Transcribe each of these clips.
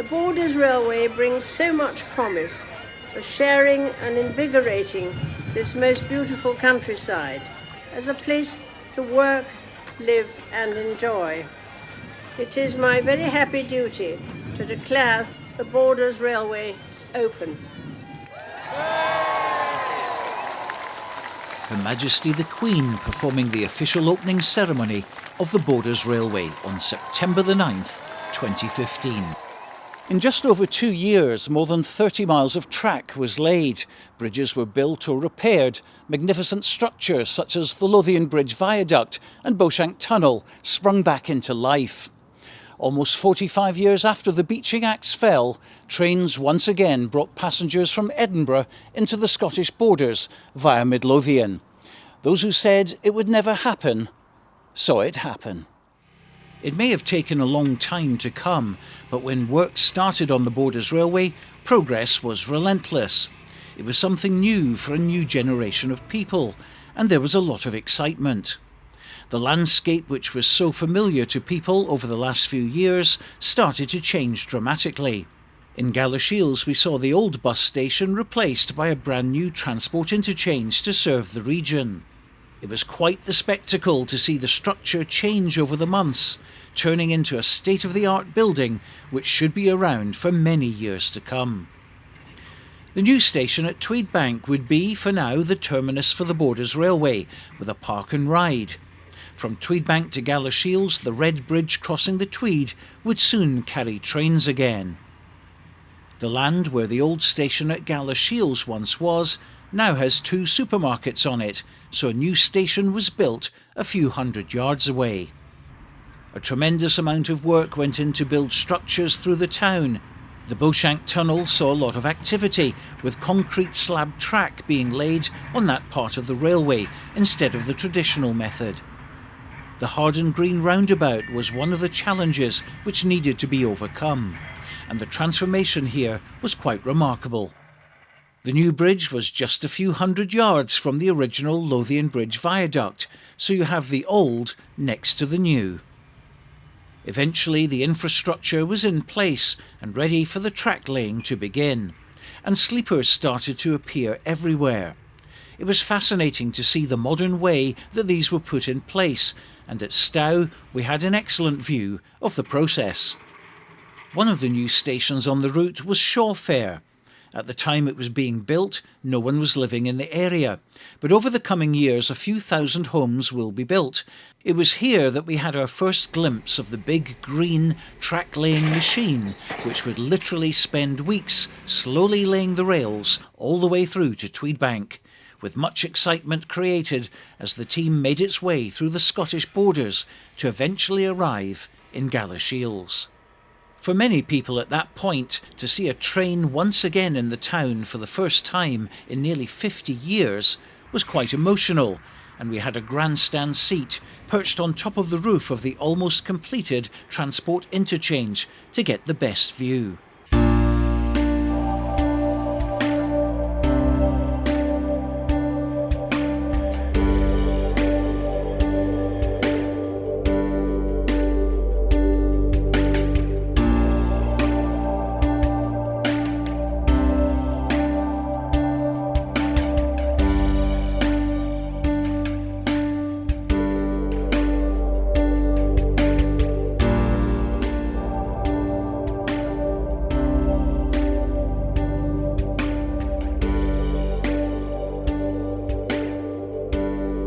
Borders Railway brings so much promise for sharing and invigorating this most beautiful countryside as a place to work, live and enjoy. It is my very happy duty to declare the Borders Railway open. Her Majesty the Queen performing the official opening ceremony of the Borders Railway on September the 9th, 2015. In just over 2 years, more than 30 miles of track was laid. Bridges were built or repaired. Magnificent structures such as the Lothian Bridge Viaduct and Beauchamp Tunnel sprung back into life. Almost 45 years after the Beeching Axe fell, trains once again brought passengers from Edinburgh into the Scottish borders via Midlothian. Those who said it would never happen, saw it happen. It may have taken a long time to come, but when work started on the Borders Railway, progress was relentless. It was something new for a new generation of people, and there was a lot of excitement. The landscape, which was so familiar to people over the last few years, started to change dramatically. In Galashiels, we saw the old bus station replaced by a brand new transport interchange to serve the region. It was quite the spectacle to see the structure change over the months, turning into a state-of-the-art building which should be around for many years to come. The new station at Tweedbank would be, for now, the terminus for the Borders Railway, with a park and ride. From Tweedbank to Galashiels, the red bridge crossing the Tweed would soon carry trains again. The land where the old station at Galashiels once was now has 2 supermarkets on it, so a new station was built a few hundred yards away. A tremendous amount of work went in to build structures through the town. The Beauchamp Tunnel saw a lot of activity, with concrete slab track being laid on that part of the railway instead of the traditional method. The Harden Green roundabout was one of the challenges which needed to be overcome, and the transformation here was quite remarkable. The new bridge was just a few hundred yards from the original Lothian Bridge Viaduct, so you have the old next to the new. Eventually the infrastructure was in place and ready for the track laying to begin, and sleepers started to appear everywhere. It was fascinating to see the modern way that these were put in place, and at Stow we had an excellent view of the process. One of the new stations on the route was Shawfair. At the time it was being built, no one was living in the area, but over the coming years a few thousand homes will be built. It was here that we had our first glimpse of the big green track-laying machine, which would literally spend weeks slowly laying the rails all the way through to Tweedbank, with much excitement created as the team made its way through the Scottish borders to eventually arrive in Galashiels. For many people at that point, to see a train once again in the town for the first time in nearly 50 years was quite emotional, and we had a grandstand seat perched on top of the roof of the almost completed transport interchange to get the best view.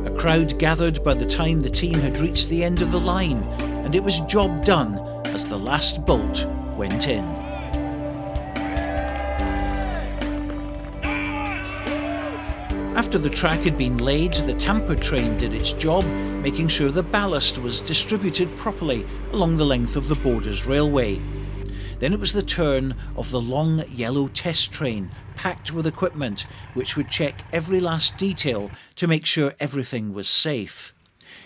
A crowd gathered by the time the team had reached the end of the line, and it was job done as the last bolt went in. After the track had been laid, the tamper train did its job, making sure the ballast was distributed properly along the length of the Borders Railway. Then it was the turn of the long yellow test train, packed with equipment, which would check every last detail to make sure everything was safe.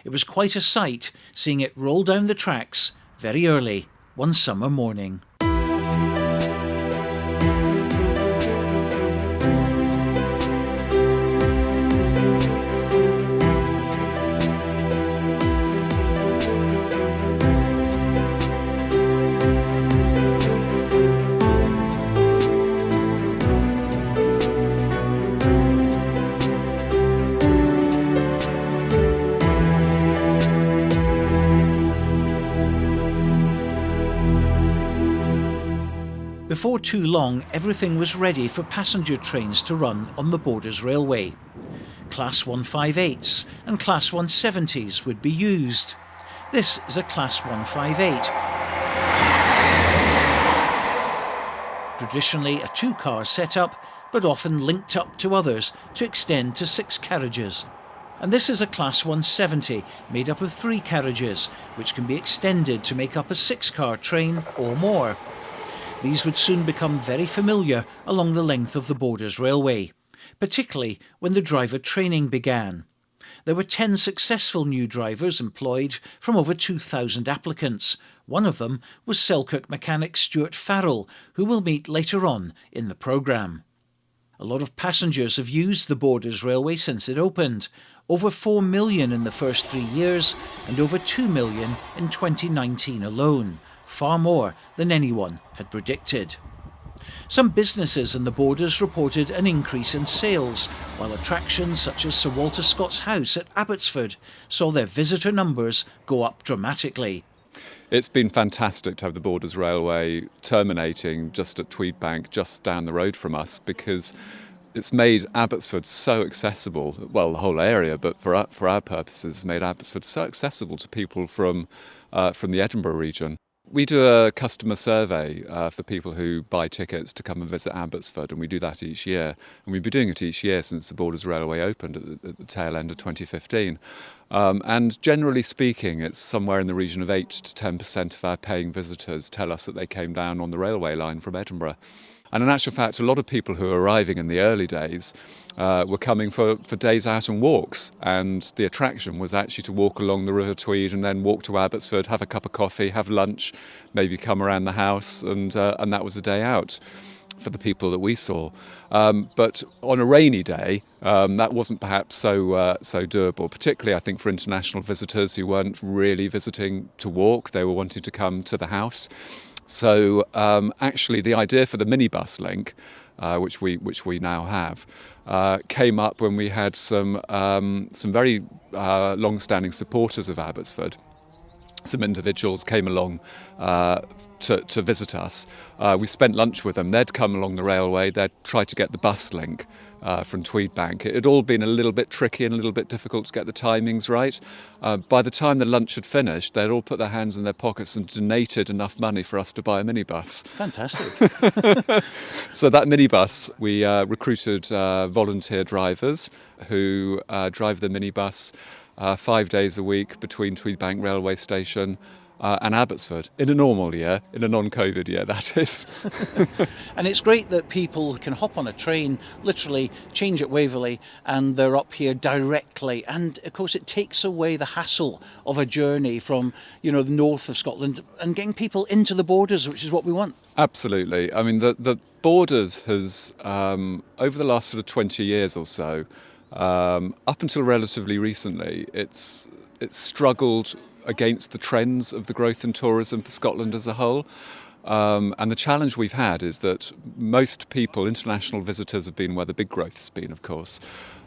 It was quite a sight seeing it roll down the tracks very early one summer morning. before too long, everything was ready for passenger trains to run on the Borders Railway. Class 158s and Class 170s would be used. This is a Class 158. Traditionally a two-car setup, but often linked up to others to extend to 6 carriages. And this is a Class 170 made up of 3 carriages, which can be extended to make up a 6-car train or more. These would soon become very familiar along the length of the Borders Railway, particularly when the driver training began. There were 10 successful new drivers employed from over 2,000 applicants. One of them was Selkirk mechanic Stuart Farrell, who we'll meet later on in the programme. A lot of passengers have used the Borders Railway since it opened. Over 4 million in the first 3 years and over 2 million in 2019 alone. Far more than anyone had predicted. Some businesses in the Borders reported an increase in sales, while attractions such as Sir Walter Scott's house at Abbotsford saw their visitor numbers go up dramatically. It's been fantastic to have the Borders Railway terminating just at Tweedbank, just down the road from us, because it's made Abbotsford so accessible, well, the whole area, but for our purposes, made Abbotsford so accessible to people from the Edinburgh region. We do a customer survey for people who buy tickets to come and visit Abbotsford, and we do that each year. And we've been doing it each year since the Borders Railway opened at the tail end of 2015. And generally speaking, it's somewhere in the region of 8 to 10% of our paying visitors tell us that they came down on the railway line from Edinburgh. And in actual fact, a lot of people who were arriving in the early days were coming for days out and walks. And the attraction was actually to walk along the River Tweed and then walk to Abbotsford, have a cup of coffee, have lunch, maybe come around the house, and that was a day out for the people that we saw. But on a rainy day, that wasn't perhaps so doable, particularly I think for international visitors who weren't really visiting to walk, they were wanting to come to the house. So actually the idea for the minibus link, which we now have, came up when we had some very long-standing supporters of Abbotsford. Some individuals came along to visit us. We spent lunch with them. They'd come along the railway. They'd try to get the bus link from Tweedbank. It had all been a little bit tricky and a little bit difficult to get the timings right. By the time the lunch had finished, they'd all put their hands in their pockets and donated enough money for us to buy a minibus. Fantastic. So that minibus, we recruited volunteer drivers who drive the minibus 5 days a week between Tweedbank railway station and Abbotsford in a normal year, in a non-COVID year, that is. And it's great that people can hop on a train, literally change at Waverley, and they're up here directly. And of course, it takes away the hassle of a journey from, the north of Scotland and getting people into the Borders, which is what we want. Absolutely. I mean, the Borders has, over the last sort of 20 years or so, up until relatively recently, it's struggled against the trends of the growth in tourism for Scotland as a whole. And the challenge we've had is that most people, international visitors, have been where the big growth has been, of course.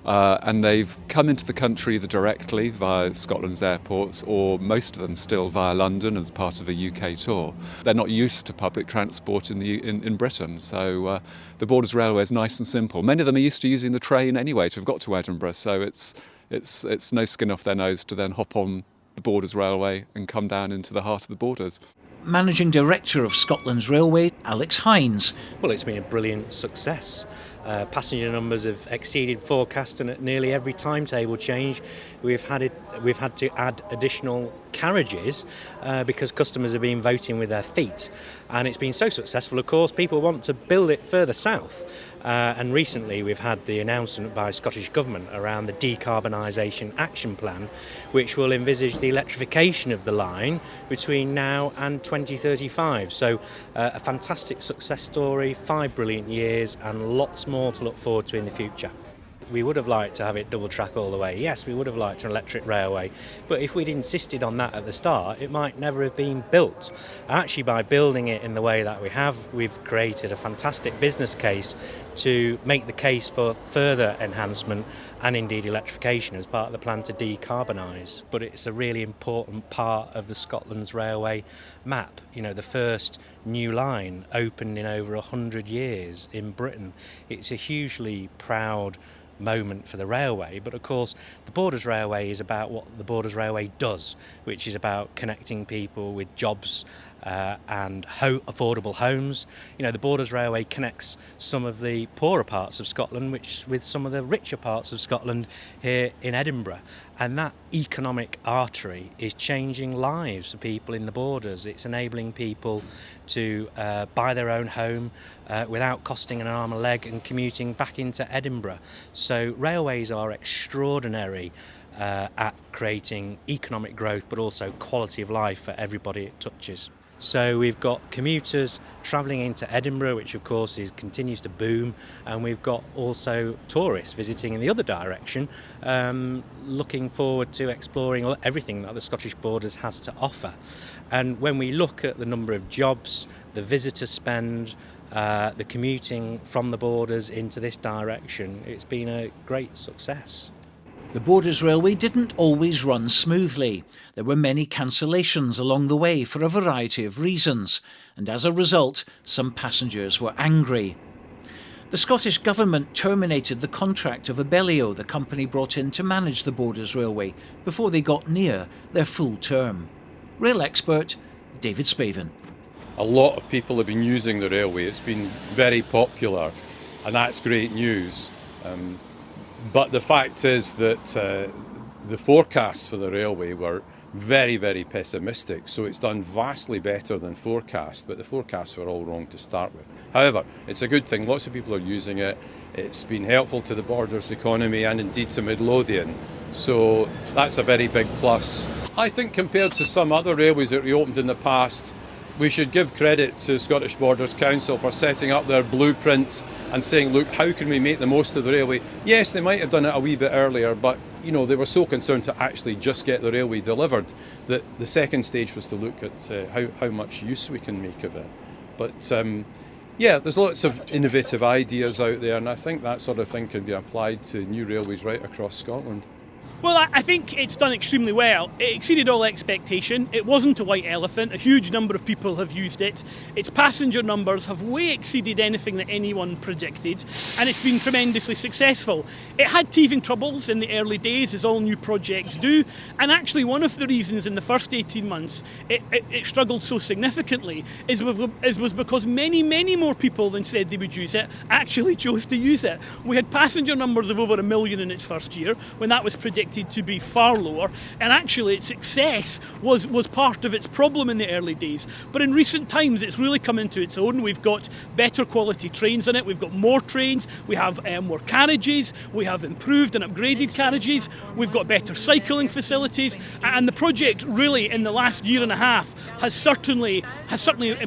And they've come into the country either directly via Scotland's airports, or most of them still via London as part of a UK tour. They're not used to public transport in Britain, so the Borders Railway is nice and simple. Many of them are used to using the train anyway to have got to Edinburgh, so it's no skin off their nose to then hop on the Borders Railway and come down into the heart of the Borders. Managing Director of Scotland's Railway, Alex Hynes. Well, it's been a brilliant success. Passenger numbers have exceeded forecast, and at nearly every timetable change we've had to add additional carriages because customers have been voting with their feet, and it's been so successful. Of course, people want to build it further south, and recently we've had the announcement by Scottish Government around the decarbonisation action plan, which will envisage the electrification of the line between now and 2035. So a fantastic success story, 5 brilliant years, and lots more to look forward to in the future. We would have liked to have it double track all the way. Yes, we would have liked an electric railway, but if we'd insisted on that at the start, it might never have been built. Actually, by building it in the way that we have, we've created a fantastic business case to make the case for further enhancement and indeed electrification as part of the plan to decarbonise. But it's a really important part of the Scotland's railway map. You know, the first new line opened in over 100 years in Britain. It's a hugely proud moment for the railway, but of course the Borders Railway is about what the Borders Railway does, which is about connecting people with jobs and affordable homes. You know, the Borders Railway connects some of the poorer parts of Scotland with some of the richer parts of Scotland here in Edinburgh, and that economic artery is changing lives for people in the Borders. It's enabling people to buy their own home without costing an arm and a leg and commuting back into Edinburgh. So railways are extraordinary at creating economic growth, but also quality of life for everybody it touches. So we've got commuters travelling into Edinburgh, which of course continues to boom, and we've got also tourists visiting in the other direction, looking forward to exploring everything that the Scottish Borders has to offer. And when we look at the number of jobs, the visitor spend, the commuting from the Borders into this direction, it's been a great success. The Borders Railway didn't always run smoothly. There were many cancellations along the way for a variety of reasons, and as a result, some passengers were angry. The Scottish Government terminated the contract of Abellio, the company brought in to manage the Borders Railway, before they got near their full term. Rail expert David Spaven. A lot of people have been using the railway. It's been very popular, and that's great news. But the fact is that the forecasts for the railway were very, very pessimistic. So it's done vastly better than forecast, but the forecasts were all wrong to start with. However, it's a good thing. Lots of people are using it. It's been helpful to the Borders economy and indeed to Midlothian. So that's a very big plus. I think compared to some other railways that reopened in the past, we should give credit to Scottish Borders Council for setting up their blueprint and saying, look, how can we make the most of the railway? Yes, they might have done it a wee bit earlier, but you know, they were so concerned to actually just get the railway delivered that the second stage was to look at how much use we can make of it. But yeah, there's lots of innovative ideas out there, and I think that sort of thing can be applied to new railways right across Scotland. Well, I think it's done extremely well. It exceeded all expectation. It wasn't a white elephant. A huge number of people have used it. Its passenger numbers have way exceeded anything that anyone predicted, and it's been tremendously successful. It had teething troubles in the early days, as all new projects do, and actually one of the reasons in the first 18 months it struggled so significantly was because many more people than said they would use it actually chose to use it. We had passenger numbers of over 1 million in its first year, when that was predicted to be far lower, and actually its success was part of its problem in the early days. But in recent times it's really come into its own. We've got better quality trains in it, we've got more trains, we have more carriages, we have improved and upgraded carriages, we've got better cycling facilities, and the project really in the last year and a half has certainly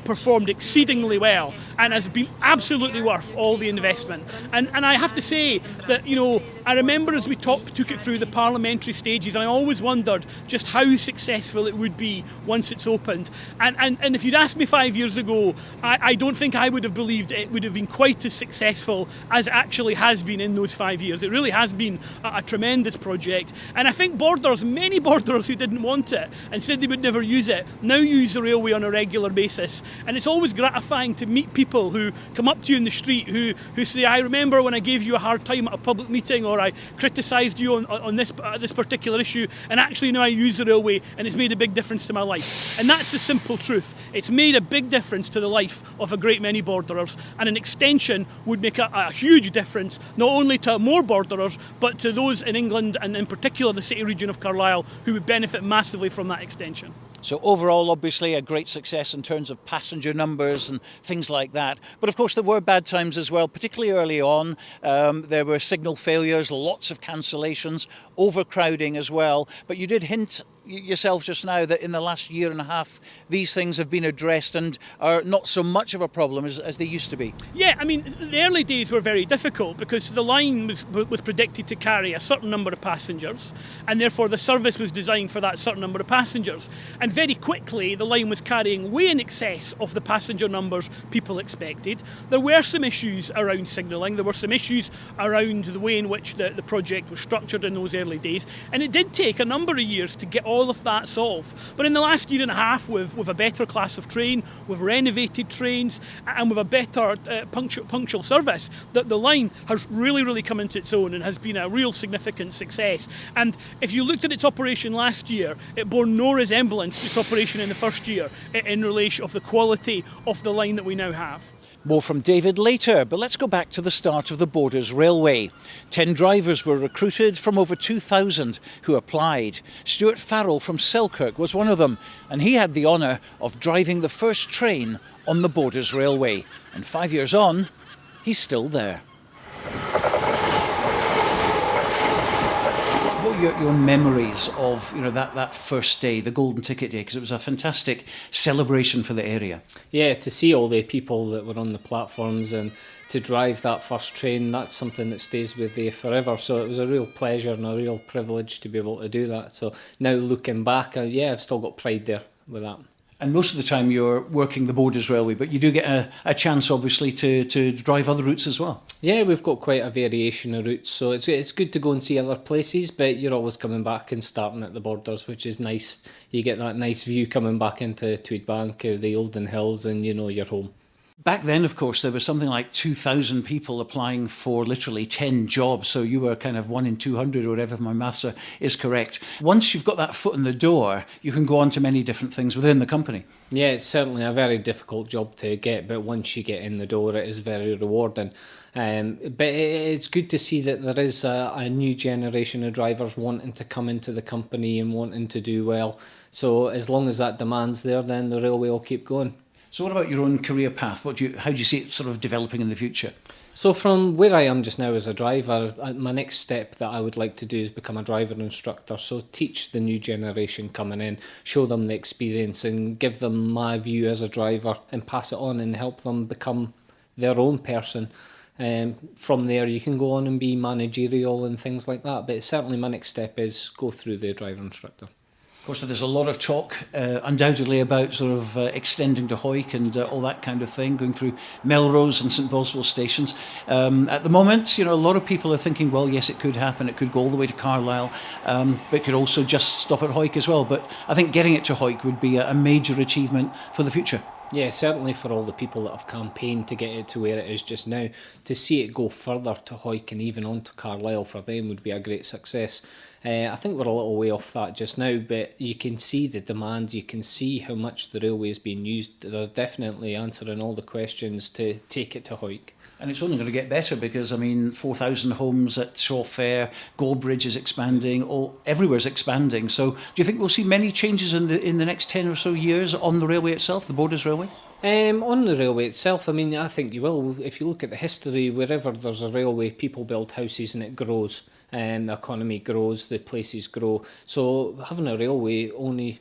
performed exceedingly well and has been absolutely worth all the investment. And I have to say that, you know, I remember as we took it through the parliamentary stages, and I always wondered just how successful it would be once it's opened. And if you'd asked me 5 years ago, I don't think I would have believed it would have been quite as successful as it actually has been in those 5 years. It really has been a tremendous project. And I think many Borders who didn't want it and said they would never use it, now use the railway on a regular basis. And it's always gratifying to meet people who come up to you in the street who say, I remember when I gave you a hard time at a public meeting, or I criticised you on this particular issue, and actually now I use the railway and it's made a big difference to my life. And that's the simple truth. It's made a big difference to the life of a great many Borderers, and an extension would make a huge difference, not only to more Borderers, but to those in England, and in particular the city region of Carlisle, who would benefit massively from that extension. So overall, obviously, a great success in terms of passenger numbers and things like that. But of course, there were bad times as well, particularly early on. There were signal failures, lots of cancellations, overcrowding as well. But you did hint yourself just now that in the last year and a half these things have been addressed and are not so much of a problem as they used to be. Yeah, I mean, the early days were very difficult because the line was predicted to carry a certain number of passengers, and therefore the service was designed for that certain number of passengers. And very quickly the line was carrying way in excess of the passenger numbers people expected. There were some issues around signalling, there were some issues around the way in which the project was structured in those early days, and it did take a number of years to get all of that solved. But in the last year and a half, with a better class of train, with renovated trains, and with a better punctual service, that the line has really come into its own and has been a real significant success. And if you looked at its operation last year, it bore no resemblance to its operation in the first year in relation of the quality of the line that we now have. More from David later, but let's go back to the start of the Borders Railway. 10 drivers were recruited from over 2,000 who applied. Stuart Farrell from Selkirk was one of them, and he had the honour of driving the first train on the Borders Railway. And 5 years on, he's still there. What are your memories of that first day, the Golden Ticket Day? Because it was a fantastic celebration for the area. Yeah, to see all the people that were on the platforms and to drive that first train, that's something that stays with you forever. So it was a real pleasure and a real privilege to be able to do that. So now looking back, I've still got pride there with that. And most of the time you're working the Borders Railway, but you do get a chance, obviously, to drive other routes as well. Yeah, we've got quite a variation of routes, so it's good to go and see other places, but you're always coming back and starting at the Borders, which is nice. You get that nice view coming back into Tweedbank, the Olden Hills, and you're home. Back then, of course, there was something like 2,000 people applying for literally 10 jobs. So you were kind of 1 in 200 or whatever, if my maths is correct. Once you've got that foot in the door, you can go on to many different things within the company. Yeah, it's certainly a very difficult job to get, but once you get in the door, it is very rewarding. But it's good to see that there is a new generation of drivers wanting to come into the company and wanting to do well. So as long as that demand's there, then the railway will keep going. So what about your own career path? How do you see it sort of developing in the future? So from where I am just now as a driver, my next step that I would like to do is become a driver instructor. So teach the new generation coming in, show them the experience and give them my view as a driver and pass it on and help them become their own person. From there you can go on and be managerial and things like that. But certainly my next step is go through the driver instructor. Of course, there's a lot of talk, undoubtedly, about sort of extending to Hawick and all that kind of thing, going through Melrose and St Boswell stations. At the moment, a lot of people are thinking, well, yes, it could happen. It could go all the way to Carlisle, but it could also just stop at Hawick as well. But I think getting it to Hawick would be a major achievement for the future. Yeah, certainly for all the people that have campaigned to get it to where it is just now, to see it go further to Hawick and even on to Carlisle for them would be a great success. I think we're a little way off that just now, but you can see the demand, you can see how much the railway is being used. They're definitely answering all the questions to take it to Hawick. And it's only going to get better because, 4,000 homes at Shaw Fair, Gorebridge is expanding, everywhere's expanding. So do you think we'll see many changes in the next 10 or so years on the railway itself, the Borders Railway? On the railway itself, I think you will. If you look at the history, wherever there's a railway, people build houses and it grows. And the economy grows, the places grow. So having a railway only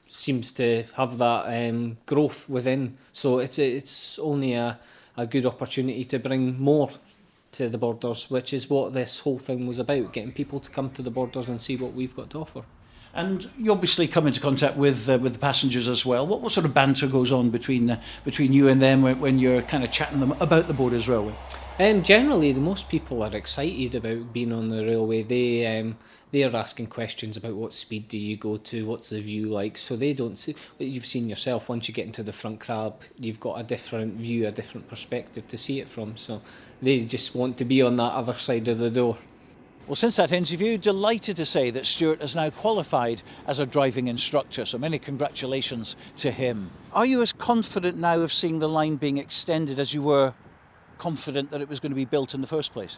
seems to have that growth within. So it's only a good opportunity to bring more to the Borders, which is what this whole thing was about, getting people to come to the Borders and see what we've got to offer. And you obviously come into contact with the passengers as well. What sort of banter goes on between you and them when you're kind of chatting them about the Borders Railway? Generally, most people are excited about being on the railway. They are asking questions about what speed do you go to, what's the view like. So they don't see. You've seen yourself, once you get into the front cab, you've got a different view, a different perspective to see it from. So they just want to be on that other side of the door. Well, since that interview, delighted to say that Stuart is now qualified as a driving instructor, so many congratulations to him. Are you as confident now of seeing the line being extended as you were confident that it was going to be built in the first place?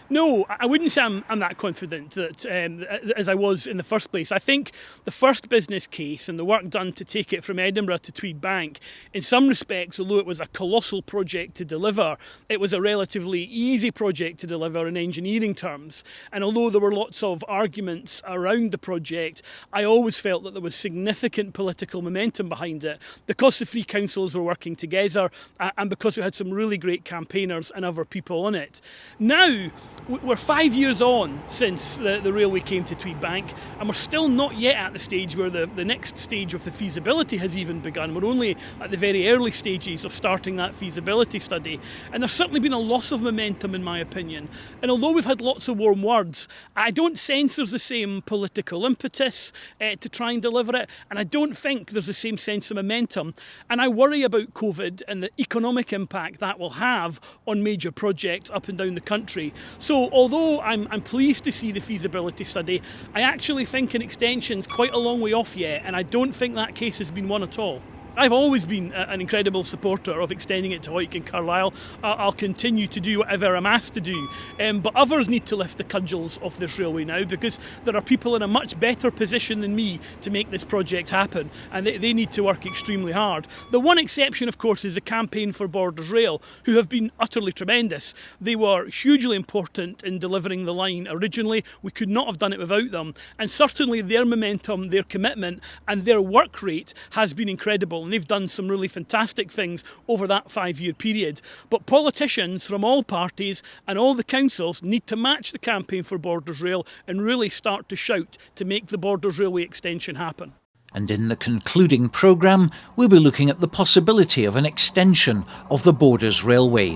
No, I wouldn't say I'm that confident that as I was in the first place. I think the first business case and the work done to take it from Edinburgh to Tweedbank, in some respects, although it was a colossal project to deliver, it was a relatively easy project to deliver in engineering terms. And although there were lots of arguments around the project, I always felt that there was significant political momentum behind it because the three councils were working together and because we had some really great campaigners and other people on it. Now, we're 5 years on since the railway came to Tweedbank, and we're still not yet at the stage where the next stage of the feasibility has even begun. We're only at the very early stages of starting that feasibility study, and there's certainly been a loss of momentum in my opinion. And although we've had lots of warm words, I don't sense there's the same political impetus to try and deliver it, and I don't think there's the same sense of momentum. And I worry about COVID and the economic impact that will have on major projects up and down the country. So although I'm pleased to see the feasibility study, I actually think an extension's quite a long way off yet, and I don't think that case has been won at all. I've always been an incredible supporter of extending it to Hawick and Carlisle. I'll continue to do whatever I'm asked to do. But others need to lift the cudgels off this railway now, because there are people in a much better position than me to make this project happen, and they need to work extremely hard. The one exception, of course, is the Campaign for Borders Rail, who have been utterly tremendous. They were hugely important in delivering the line originally. We could not have done it without them. And certainly their momentum, their commitment and their work rate has been incredible. And they've done some really fantastic things over that 5-year period. But politicians from all parties and all the councils need to match the Campaign for Borders Rail and really start to shout to make the Borders Railway extension happen. And in the concluding programme, we'll be looking at the possibility of an extension of the Borders Railway,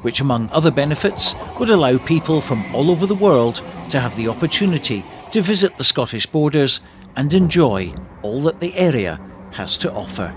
which among other benefits would allow people from all over the world to have the opportunity to visit the Scottish borders and enjoy all that the area has to offer.